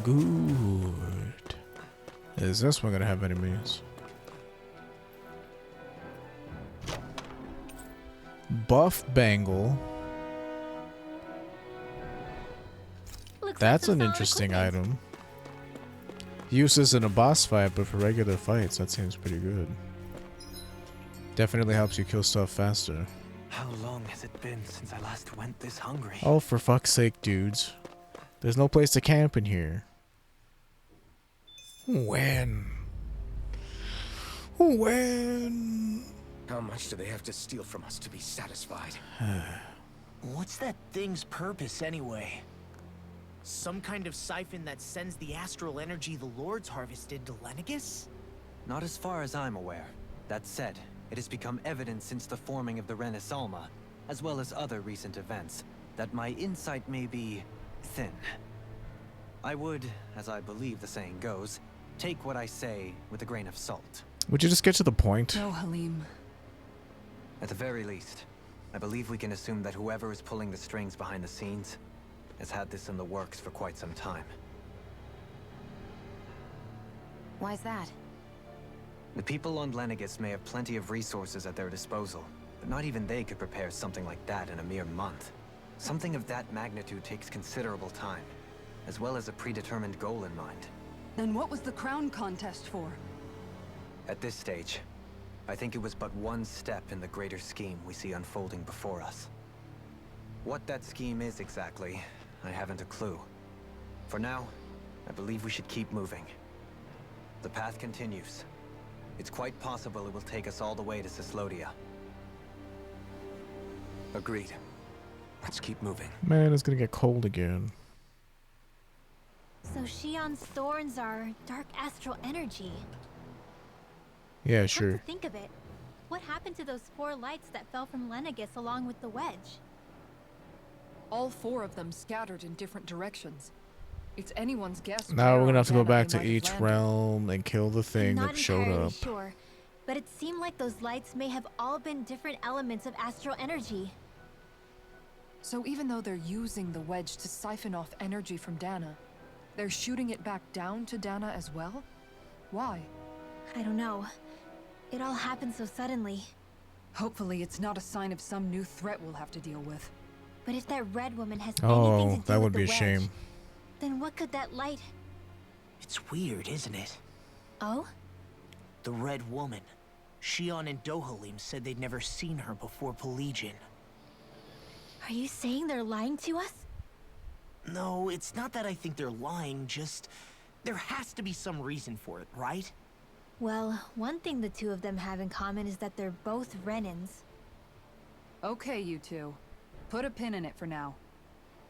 Good. Is this one gonna have enemies? Buff bangle. That's an interesting item. Uses in a boss fight, but for regular fights, that seems pretty good. Definitely helps you kill stuff faster. How long has it been since I last went this hungry? Oh, for fuck's sake, dudes. There's no place to camp in here. When? How much do they have to steal from us to be satisfied? What's that thing's purpose anyway? Some kind of siphon that sends the astral energy the Lords harvested to Lenegus? Not as far as I'm aware. That said, it has become evident since the forming of the Renaissance, as well as other recent events, that my insight may be thin. I would, as I believe the saying goes, take what I say with a grain of salt. Would you just get to the point? No, Halim. At the very least, I believe we can assume that whoever is pulling the strings behind the scenes has had this in the works for quite some time. Why's that? The people on Lenegus may have plenty of resources at their disposal, but not even they could prepare something like that in a mere month. Something of that magnitude takes considerable time, as well as a predetermined goal in mind. Then what was the crown contest for? At this stage, I think it was but one step in the greater scheme we see unfolding before us. What that scheme is exactly, I haven't a clue. For now, I believe we should keep moving. The path continues. It's quite possible it will take us all the way to Cislodia. Agreed. Let's keep moving. Man, it's gonna get cold again. So Shion's thorns are dark astral energy. Yeah, Come sure. to think of it, what happened to those 4 lights that fell from Lenegus along with the wedge? All 4 of them scattered in different directions. It's anyone's guess. Now we're gonna have to go back they to might have each landed. realm and kill the thing I'm that not showed entirely up. sure, but it seemed like those lights may have all been different elements of astral energy. So even though they're using the wedge to siphon off energy from Dana, they're shooting it back down to Dana as well? Why? I don't know. It all happened so suddenly. Hopefully it's not a sign of some new threat we'll have to deal with. But if that red woman has Oh, anything to do that with would the be a wedge, shame. then what could that light... It's weird, isn't it? Oh? The Red Woman. Shion and Dohalim said they'd never seen her before Pelagian. Are you saying they're lying to us? No, it's not that I think they're lying, just... there has to be some reason for it, right? Well, one thing the 2 of them have in common is that they're both Renans. Okay, you 2. Put a pin in it for now.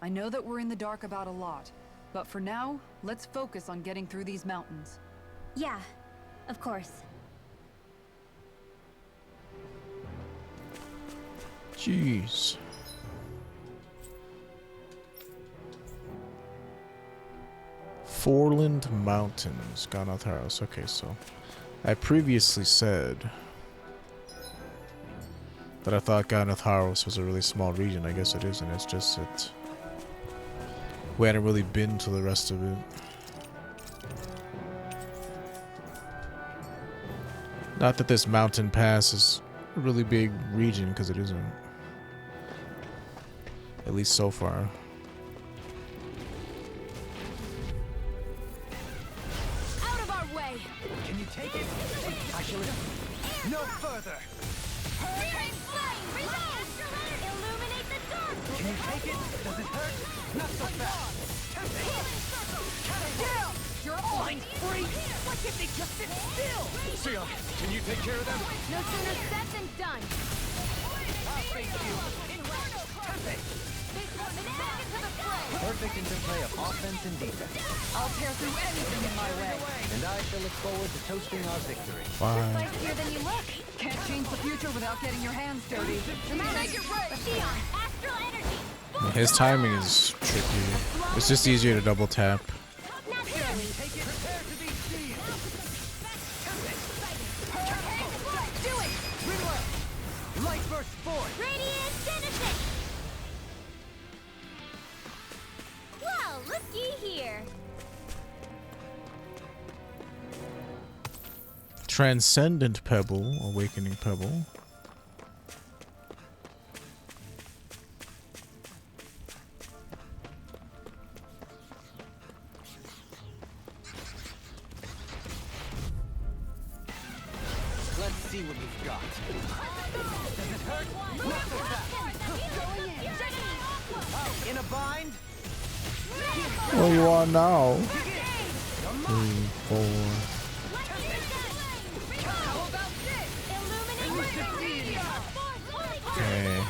I know that we're in the dark about a lot, but for now, let's focus on getting through these mountains. Yeah, of course. Jeez. Foreland Mountains, Ganath House. Okay, so I previously said that I thought Ganath House was a really small region. I guess it isn't. It's just that we hadn't really been to the rest of it. Not that this mountain pass is a really big region, because it isn't. At least so far. Out of our way! Can you take it? Actually, no further! Illuminate the dark! Can you take it? Does it hurt? Not so fast! Down! You're on! Mind freak! Why can't they just sit still? Sion, can you take care of them? No sooner said than done! Perfect interplay of offense and defense. I'll tear through anything in my way. And I shall look forward to toasting our victory. Fine. Spicier than you look! Can't change the future without getting your hands dirty. Make it right! Shion, astral energy! His timing is tricky. It's just easier to double tap. Naturally! Take it. Prepare to be seen. Do it! Reload. Light burst forth. Radiant Genesis! Well, looky here! Transcendent Pebble, Awakening Pebble. Let's see what you've got. Does it hurt? In a bind? What do you want now? 3, 4. Okay.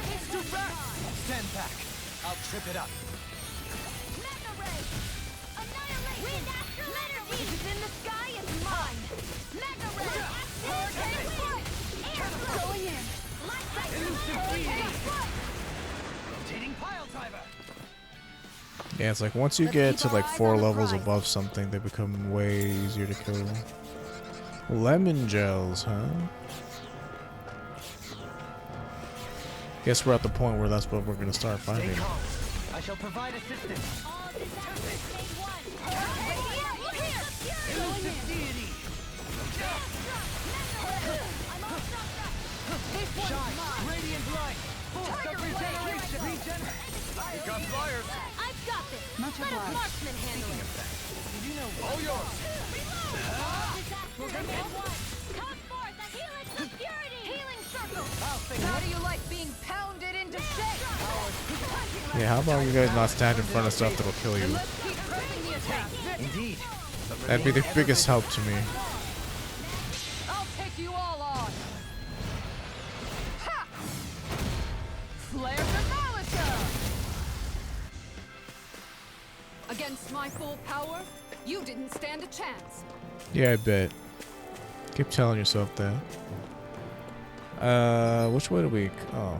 Stand back. I'll trip it up. Rotating pile driver. Yeah, it's like once you get to like 4 levels above something, they become way easier to kill. Lemon gels, huh? Guess we're at the point where that's what we're gonna start Stay finding. calm. I shall provide assistance. Elusive deity. Shine. Radiant light. Force of regeneration. You got flyers. I've got this. Much Let a obliged. marksman handle it. Did you know? All yours. Come forth, the healing security! Healing circle! How do you like being pounded into shape? Yeah, how about you guys not stand in front of stuff that'll kill you? Let's keep pressing the attack. Indeed. That'd be the biggest help to me. I'll take you all on. Ha! Flare to Malika! Against my full power, you didn't stand a chance. Yeah, I bet. Keep telling yourself that. Which way do we... Oh.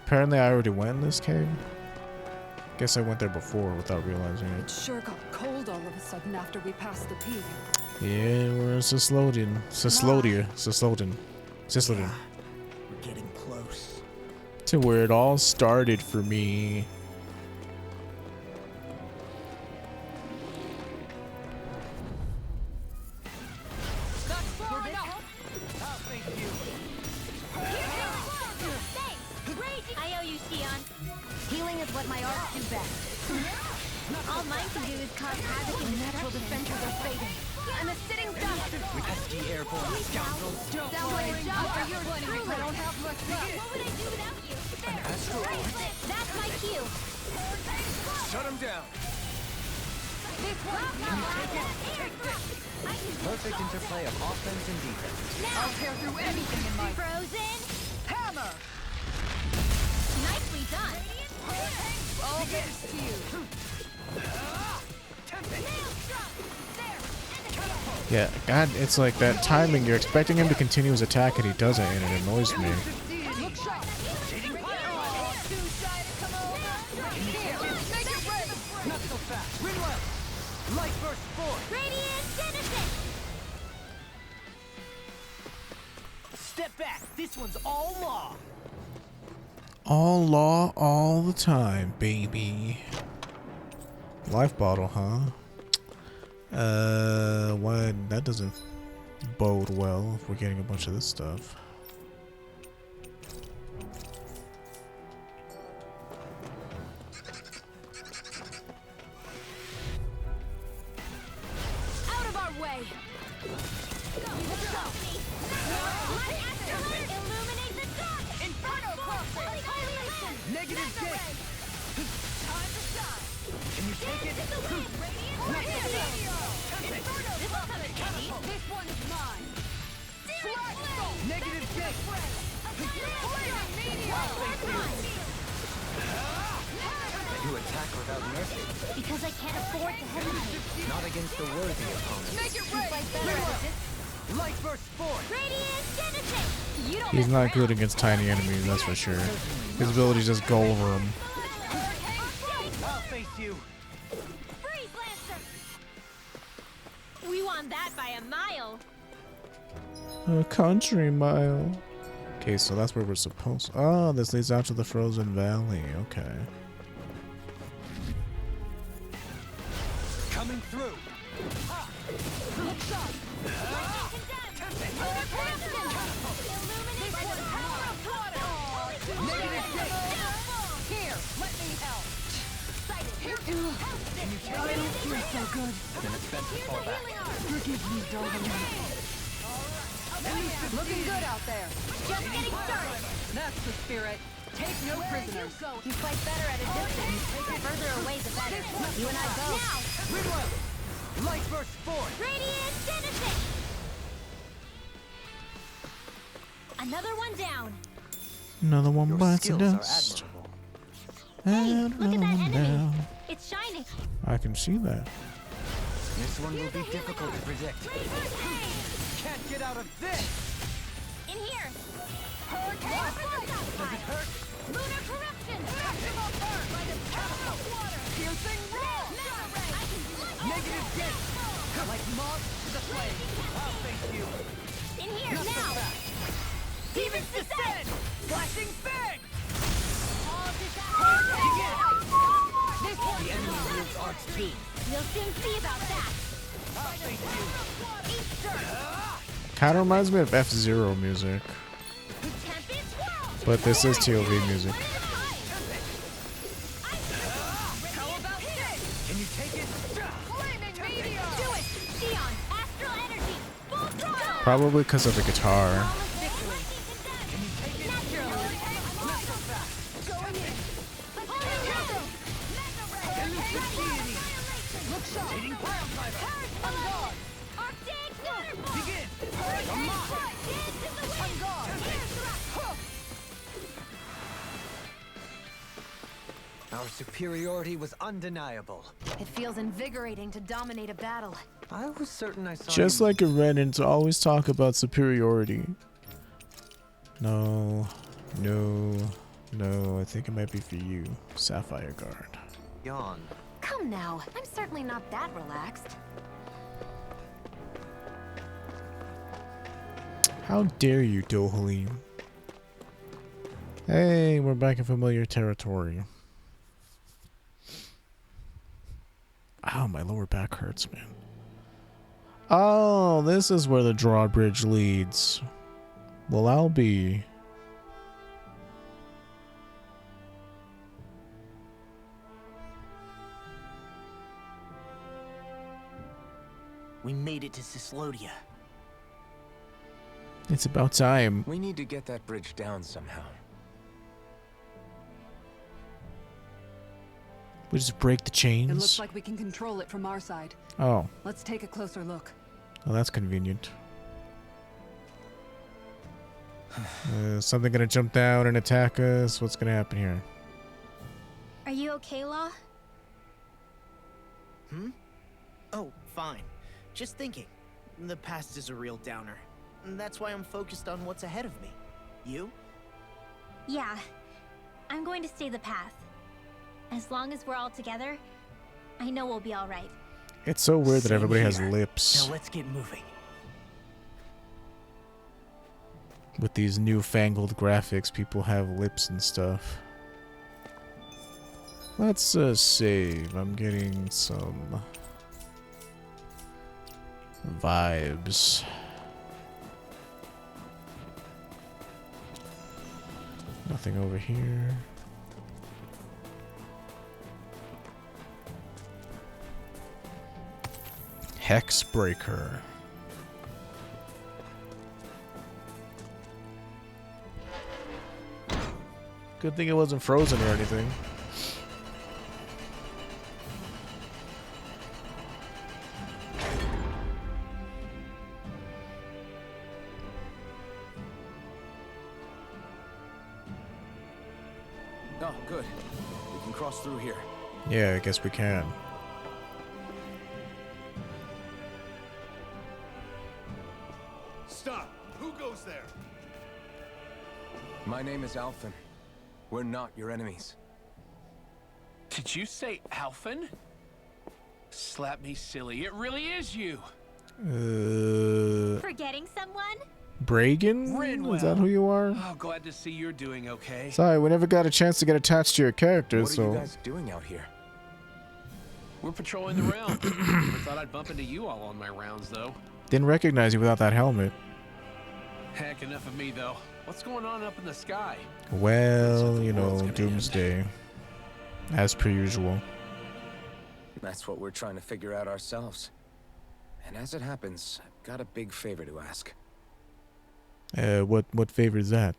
Apparently I already went in this cave. Guess I went there before without realizing It it. sure got cold all of a sudden after we passed the peak. Yeah, we're Cislodian. Cislodian. We're getting close. To where it all started for me. That's far enough! I'll face you. I owe you, Sion. Healing is what my arts do best. All mine can do is cause havoc and natural defenses are fading. I'm a sitting duck. Pesky airborne scoundrels. Sounds like a job for your I don't have much left. What would I do without you? Bracelet, that's my cue. Shut him down. Perfect interplay of offense and defense. I'll tear through anything in my Frozen. hammer! Nicely done. All thanks to you. Yeah, God, it's like that timing. You're expecting him to continue his attack and he doesn't, and it annoys me. Look sharp! Oh, too shy to come over? Here, make it rain! Not so fast. Rinwell. Light burst forth. Radiant Genesis. Step back. This one's all law. All law, all the time, baby. Life bottle, huh? Why? That doesn't bode well if we're getting a bunch of this stuff. Out of our way. Illuminate the dark. Inferno crossing. Negative gate. Time to shine. Can you take it? This will come in handy. This one is mine! Negative gate. You attack without mercy. Because I can't afford to hesitate. Not against the worthy opponent. Make it rain! Light burst forth. Radiant Genesis. You don't He's mess not around. good against tiny enemies, that's for sure. His abilities just go over him. I'll face you. Freeze Lancer. We won that by a mile. A country mile. Okay, so that's where we're supposed. Oh, this leads out to the Frozen Valley. Okay. Coming through. Look sharp! I don't feel so good. Then it's best to fall back. Forgive me, darling. Looking good out there. Just getting started. That's the spirit. Take no prisoners. You fight better at a distance. The further away, the better. You and I both. Now! Reload! Light burst forward! Radiant citizen! Another one down. Another one Your bites the skills are dust. Hey, And look at that another one enemy. down. It's shining. I can see that. This one will be difficult to predict. Can't get out of this! In here. Hurricane hurt? Lunar corruption. Maximum burn by the power of water. Piercing roar. I can do it. Negative gate! Like moths to the flame. I'll face you. In here now. Demons descend! Flashing fang! This one. The enemy wields arts too. You'll soon see about that. I'll face you. Eat dirt. Kind of reminds me of F-Zero music, Tempest swirl. but this is TOV music. How about this? Can you take it? Flaming meteor. Do it. Sion. Astral energy. Full throttle. Probably because of the guitar. Flawless victory. Can you take it? Naturally. Missile fast! Going in. Elusive deity! Look sharp. Hitting pile driver! On guard. Arctic waterfall. Begin! Come on. On guard. Our superiority was undeniable. It feels invigorating to dominate a battle. I was certain I saw Just you. like a Renin to always talk about superiority. No, no, no. I think it might be for you, Sapphire Guard. Yawn. Come now. I'm certainly not that relaxed. How dare you, Dohalim? Hey, we're back in familiar territory. Ow, my lower back hurts, man. Oh, this is where the drawbridge leads. Well, I'll be. We made it to Cislodia. It's about time. We need to get that bridge down somehow. We just break the chains. It looks like we can control it from our side. Oh, Let's take a closer look. well, that's convenient. Something gonna jump down and attack us? What's gonna happen here? Are you okay, Law? Oh, fine. Just thinking. The past is a real downer. And that's why I'm focused on what's ahead of me. You? Yeah. I'm going to stay the path. As long as we're all together, I know we'll be all right. It's so weird that Same everybody has here. lips Now let's get moving. with these newfangled graphics. People have lips and stuff. Let's save. I'm getting some vibes. Nothing over here. Hexbreaker. Good thing it wasn't frozen or anything. Oh, good. We can cross through here. Yeah, I guess we can. Stop! Who goes there? My name is Alphen. We're not your enemies. Did you say Alphen? Slap me silly, it really is you! Forgetting someone? Bragan? Rinwell. Is that who you are? Oh, glad to see you're doing okay. Sorry, we never got a chance to get attached to your character, What are so... you guys doing out here? We're patrolling the realm. Never thought I'd bump into you all on my rounds, though. Didn't recognize you without that helmet. Heck, enough of me, though. What's going on up in the sky? Well, the you know, world's gonna end. Doomsday. As per usual. That's what we're trying to figure out ourselves. And as it happens, I've got a big favor to ask. What favor is that?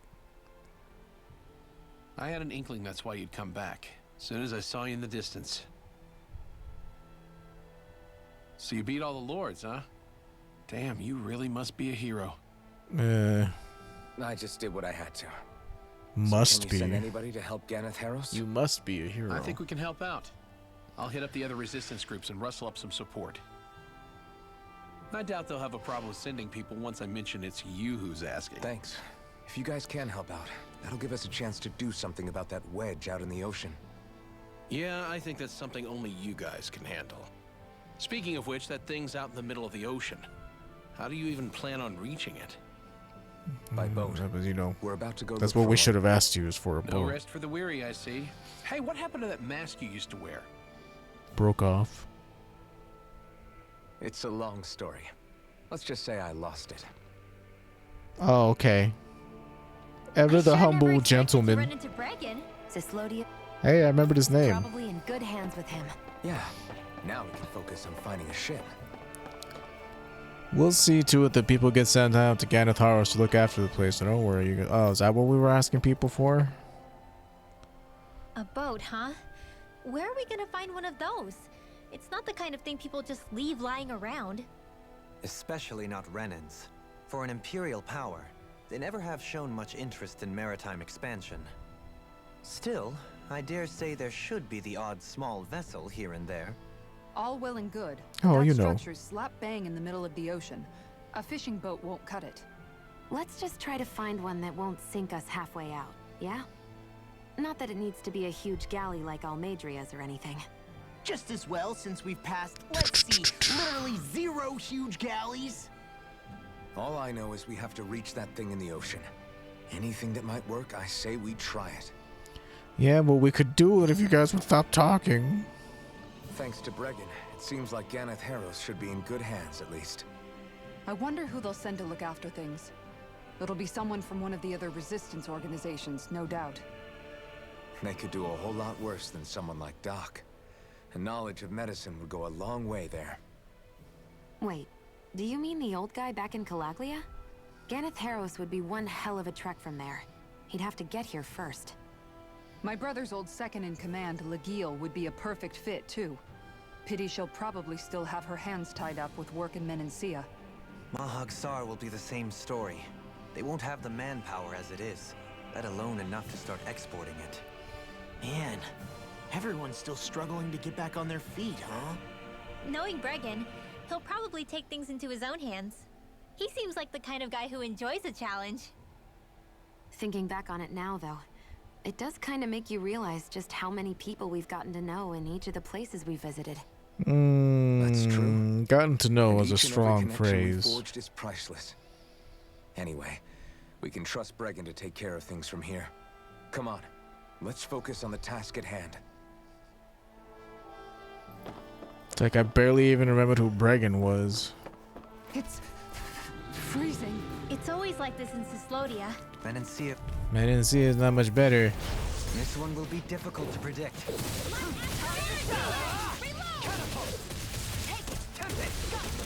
I had an inkling that's why you'd come back. As soon as I saw you in the distance. So you beat all the lords, huh? Damn, you really must be a hero. I just did what I had to. Must Can you be. send anybody to help Ganeth Harros? You must be a hero. I think we can help out. I'll hit up the other resistance groups and rustle up some support. I doubt they'll have a problem with sending people once I mention it's you who's asking. Thanks. If you guys can help out, that'll give us a chance to do something about that wedge out in the ocean. Yeah, I think that's something only you guys can handle. Speaking of which, that thing's out in the middle of the ocean. How do you even plan on reaching it? By boat. That was, you know, We're about to go. that's look what for we one. should have asked you, is for a No boat. rest for the weary, I see. Hey, what happened to that mask you used to wear? Broke off. It's a long story. Let's just say I lost it. Oh, okay. Ever the humble gentleman. Run into Bregan. Cislodia. Hey, I remembered his name. Probably in good hands with him. Yeah. Now we can focus on finding a ship. We'll see to it that people get sent out to Ganeth Harros to look after the place. So don't worry. You go. Oh, is that what we were asking people for? A boat, huh? Where are we gonna find one of those? It's not the kind of thing people just leave lying around. Especially not Renans. For an Imperial power, they never have shown much interest in maritime expansion. Still, I dare say there should be the odd small vessel here and there. All well and good. Oh, that you know. structure's slap bang in the middle of the ocean. A fishing boat won't cut it. Let's just try to find one that won't sink us halfway out, yeah? Not that it needs to be a huge galley like Almadria's or anything. Just as well, since we've passed, let's see, literally 0 huge galleys. All I know is we have to reach that thing in the ocean. Anything that might work, I say we try it. Yeah, but we could do it if you guys would stop talking. Thanks to Bregan, it seems like Ganeth Harros should be in good hands at least. I wonder who they'll send to look after things. It'll be someone from one of the other resistance organizations, no doubt. They could do a whole lot worse than someone like Doc. A knowledge of medicine would go a long way there. Wait, do you mean the old guy back in Calaglia? Ganeth Harros would be one hell of a trek from there. He'd have to get here first. My brother's old second-in-command, Legil, would be a perfect fit, too. Pity she'll probably still have her hands tied up with work in Menancia. Mahag Sar will be the same story. They won't have the manpower as it is, let alone enough to start exporting it. Man, everyone's still struggling to get back on their feet, huh? Knowing Bregan, he'll probably take things into his own hands. He seems like the kind of guy who enjoys a challenge. Thinking back on it now, though, it does kind of make you realize just how many people we've gotten to know in each of the places we visited. That's true. Gotten to know And is a each and every strong connection we phrase. forged is priceless. Anyway, we can trust Bregan to take care of things from here. Come on, let's focus on the task at hand. It's like I barely even remembered who Bregan was. It's freezing. It's always like this in Cislodia. Menancia, Menancia is not much better. this one will be difficult to predict.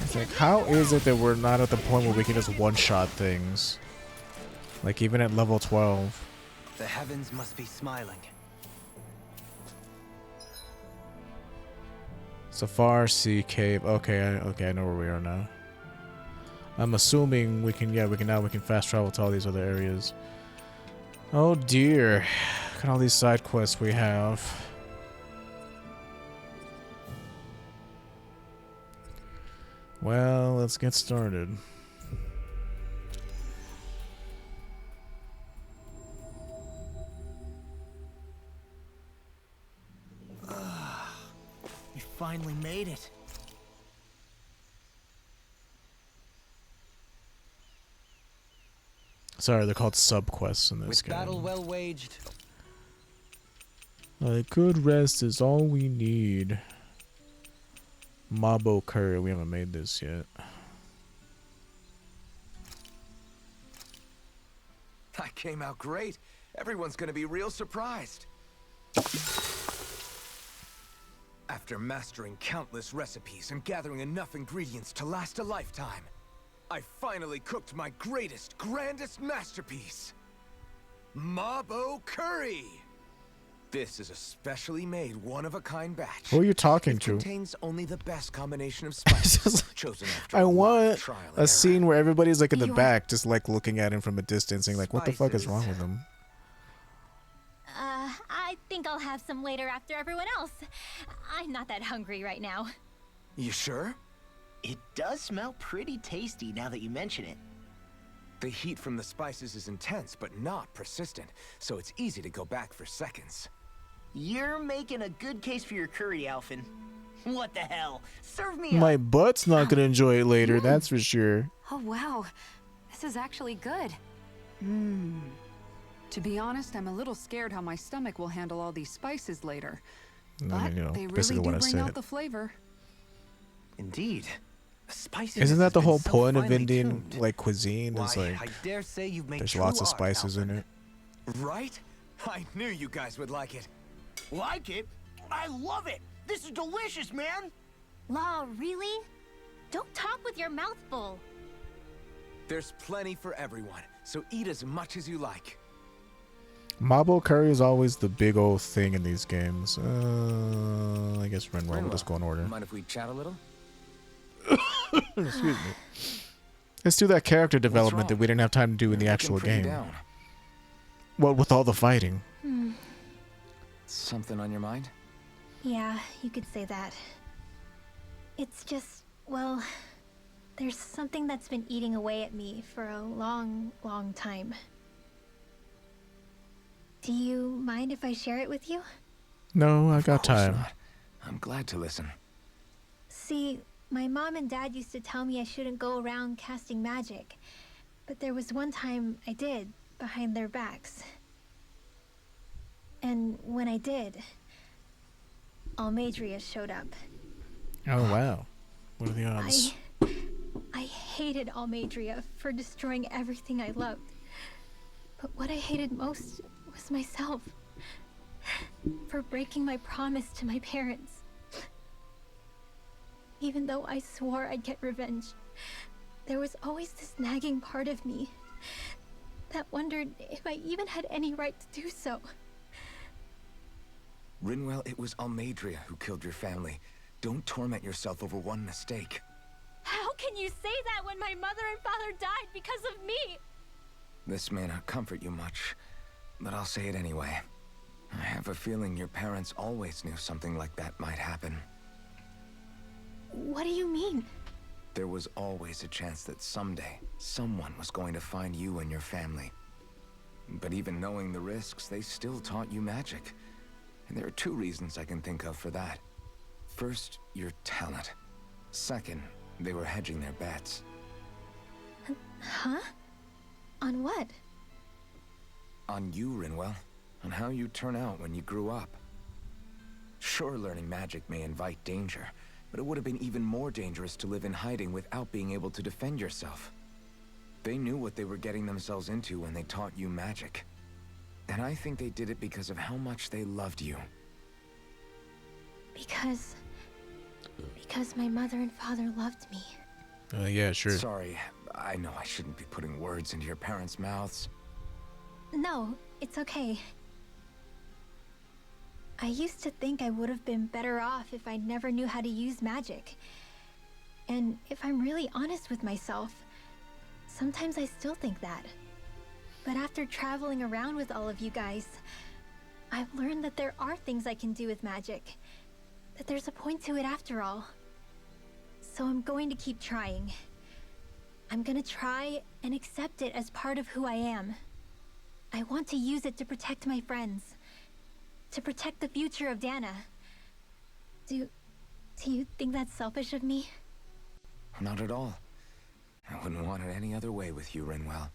It's like, how is it that we're not at the point where we can just one-shot things? Like, even at level 12. The heavens must be smiling. Safar Sea Cave. Okay, I know where we are now. I'm assuming we can fast travel to all these other areas. Oh dear. Look at all these side quests we have. Well, let's get started. We finally made it. Sorry, they're called sub-quests in this With game. battle well waged, A good rest is all we need. Mabo Curry, we haven't made this yet. That came out great. Everyone's gonna be real surprised. After After mastering countless recipes and gathering enough ingredients to last a lifetime, I finally cooked my greatest, grandest masterpiece. Mabo curry! This is a specially made, one-of-a-kind batch. Who are you talking It to? contains only the best combination of spices chosen after I a lot of want trial and a error. scene where everybody's like in the You're- back, just like looking at him from a distance, saying like, "What the fuck is wrong with him?" I think I'll have some later after everyone else. I'm not that hungry right now. You sure? It does smell pretty tasty now that you mention it. The heat from the spices is intense, but not persistent, so it's easy to go back for seconds. You're making a good case for your curry, Alphen. What the hell? Serve me My up. butt's not gonna enjoy it later, that's for sure. Oh, wow. This is actually good. To be honest, I'm a little scared how my stomach will handle all these spices later. I But mean, you know, they really basically do what I bring said. out the flavor. Indeed. The spiciness Isn't that has the been whole so point of finely Indian tuned. like cuisine? Is Why, like I dare say you've made there's true lots of art, spices in Alfred. it. Right? I knew you guys would like it. Like it? I love it. This is delicious, man. Law, really? Don't talk with your mouth full. There's plenty for everyone, so eat as much as you like. Mabo curry is always the big old thing in these games. I guess Renwell will just go in order. Mind if we chat a little? Excuse me. Let's do that character development that we didn't have time to do in the You're actual looking pretty game. down. Well, with all the fighting. Something on your mind? Yeah, you could say that. It's just, well, there's something that's been eating away at me for a long, long time. Do you mind if I share it with you? No, I got Of course time. not. I'm glad to listen. See, my mom and dad used to tell me I shouldn't go around casting magic. But there was one time I did, behind their backs. And when I did, Almadria showed up. Oh wow. What are the odds? I hated Almadria for destroying everything I loved. But what I hated most was myself. For breaking my promise to my parents. Even though I swore I'd get revenge, there was always this nagging part of me that wondered if I even had any right to do so. Rinwell, it was Almadria who killed your family. Don't torment yourself over one mistake. How can you say that when my mother and father died because of me? This may not comfort you much, but I'll say it anyway. I have a feeling your parents always knew something like that might happen. What do you mean? There was always a chance that someday, someone was going to find you and your family. But even knowing the risks, they still taught you magic. And there are two reasons I can think of for that. First, your talent. Second, they were hedging their bets. Huh? On what? On you, Rinwell. On how you turn out when you grew up. Sure, learning magic may invite danger, but it would have been even more dangerous to live in hiding without being able to defend yourself. They knew what they were getting themselves into when they taught you magic. And I think they did it because of how much they loved you. Because my mother and father loved me. Yeah, sure. Sorry, I know I shouldn't be putting words into your parents' mouths. No, it's okay. I used to think I would have been better off if I never knew how to use magic. And if I'm really honest with myself, sometimes I still think that. But after traveling around with all of you guys, I've learned that there are things I can do with magic. That there's a point to it after all. So I'm going to keep trying. I'm gonna try and accept it as part of who I am. I want to use it to protect my friends. To protect the future of Dana. Do you think that's selfish of me? Not at all. I wouldn't want it any other way with you, Rinwell.